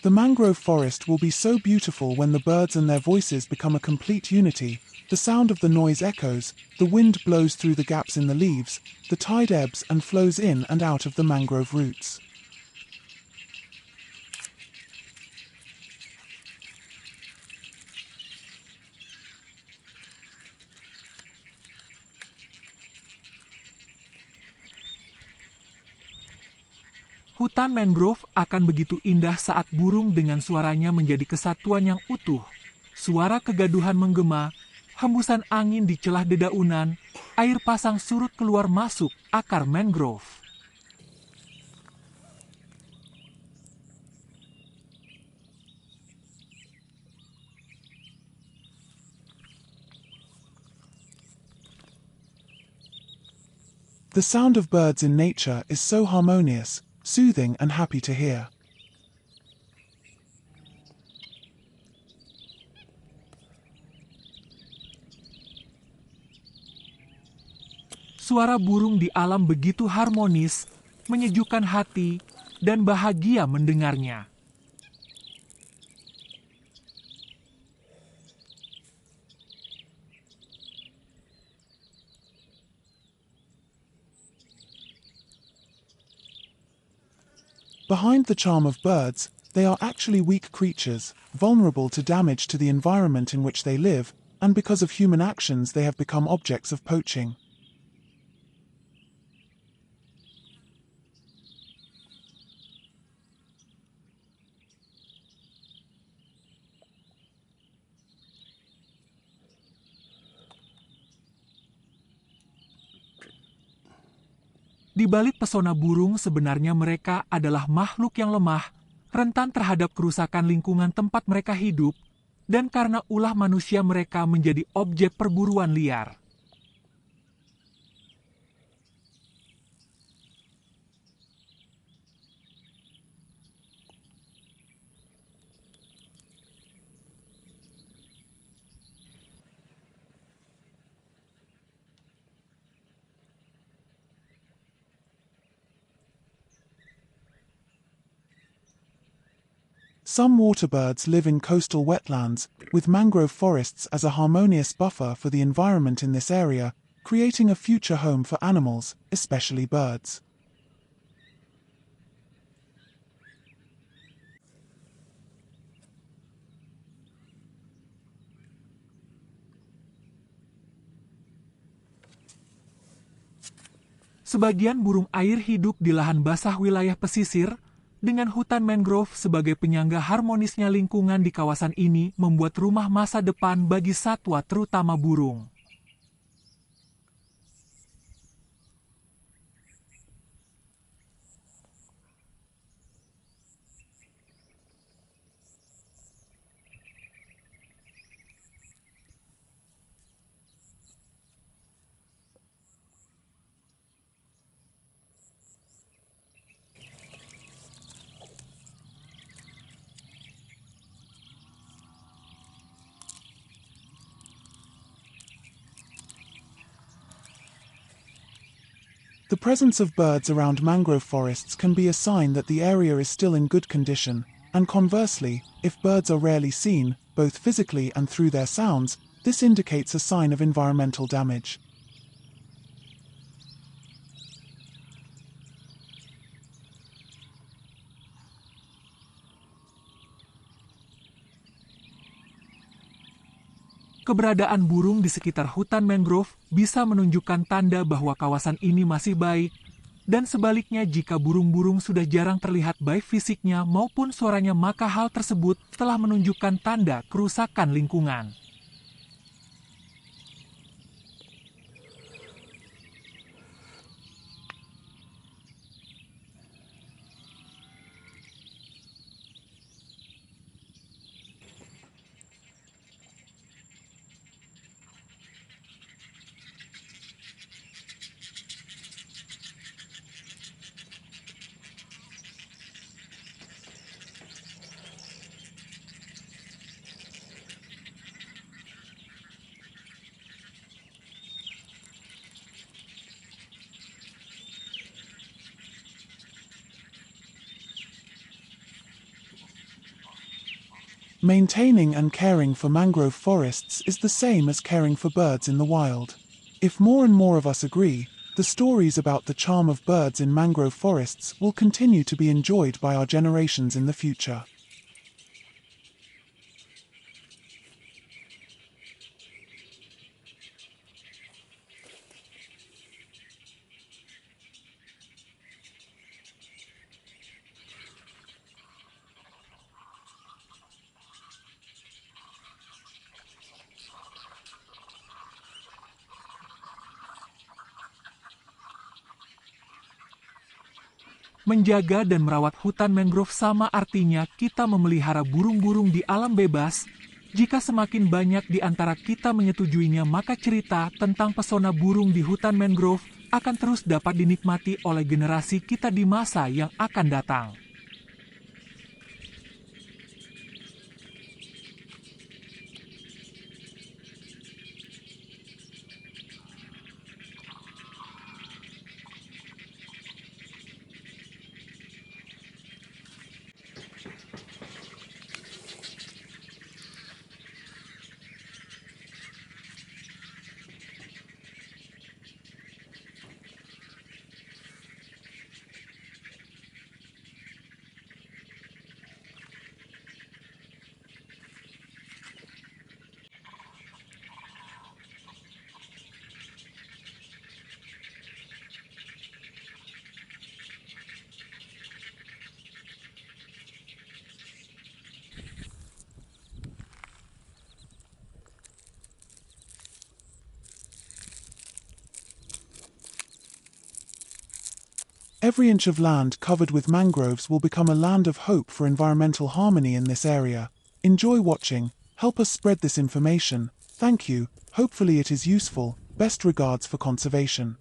The mangrove forest will be so beautiful when the birds and their voices become a complete unity. The sound of the noise echoes, the wind blows through the gaps in the leaves, the tide ebbs and flows in and out of the mangrove roots. Hutan mangrove akan begitu indah saat burung dengan suaranya menjadi kesatuan yang utuh. Suara kegaduhan menggema, hembusan angin di celah dedaunan, air pasang surut keluar masuk akar mangrove. The sound of birds in nature is so harmonious, soothing and happy to hear. Suara burung di alam begitu harmonis, menyejukkan hati, dan bahagia mendengarnya. Behind the charm of birds, they are actually weak creatures, vulnerable to damage to the environment in which they live, and because of human actions they have become objects of poaching. Di balik pesona burung, sebenarnya mereka adalah makhluk yang lemah, rentan terhadap kerusakan lingkungan tempat mereka hidup, dan karena ulah manusia mereka menjadi objek perburuan liar. Some waterbirds live in coastal wetlands, with mangrove forests as a harmonious buffer for the environment in this area, creating a future home for animals, especially birds. Sebagian burung air hidup di lahan basah wilayah pesisir, dengan hutan mangrove sebagai penyangga harmonisnya lingkungan di kawasan ini membuat rumah masa depan bagi satwa terutama burung. The presence of birds around mangrove forests can be a sign that the area is still in good condition, and conversely, if birds are rarely seen, both physically and through their sounds, this indicates a sign of environmental damage. Keberadaan burung di sekitar hutan mangrove bisa menunjukkan tanda bahwa kawasan ini masih baik, dan sebaliknya jika burung-burung sudah jarang terlihat baik fisiknya maupun suaranya, maka hal tersebut telah menunjukkan tanda kerusakan lingkungan. Maintaining and caring for mangrove forests is the same as caring for birds in the wild. If more and more of us agree, the stories about the charm of birds in mangrove forests will continue to be enjoyed by our generations in the future. Menjaga dan merawat hutan mangrove sama artinya kita memelihara burung-burung di alam bebas. Jika semakin banyak di antara kita menyetujuinya, maka cerita tentang pesona burung di hutan mangrove akan terus dapat dinikmati oleh generasi kita di masa yang akan datang. Every inch of land covered with mangroves will become a land of hope for environmental harmony in this area. Enjoy watching, help us spread this information. Thank you, hopefully it is useful. Best regards for conservation.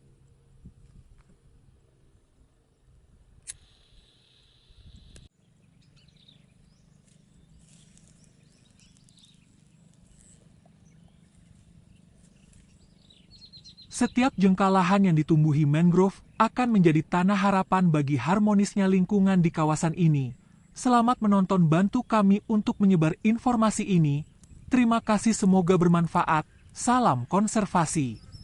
Setiap jengkal lahan yang ditumbuhi mangrove akan menjadi tanah harapan bagi harmonisnya lingkungan di kawasan ini. Selamat menonton, bantu kami untuk menyebar informasi ini. Terima kasih, semoga bermanfaat. Salam konservasi.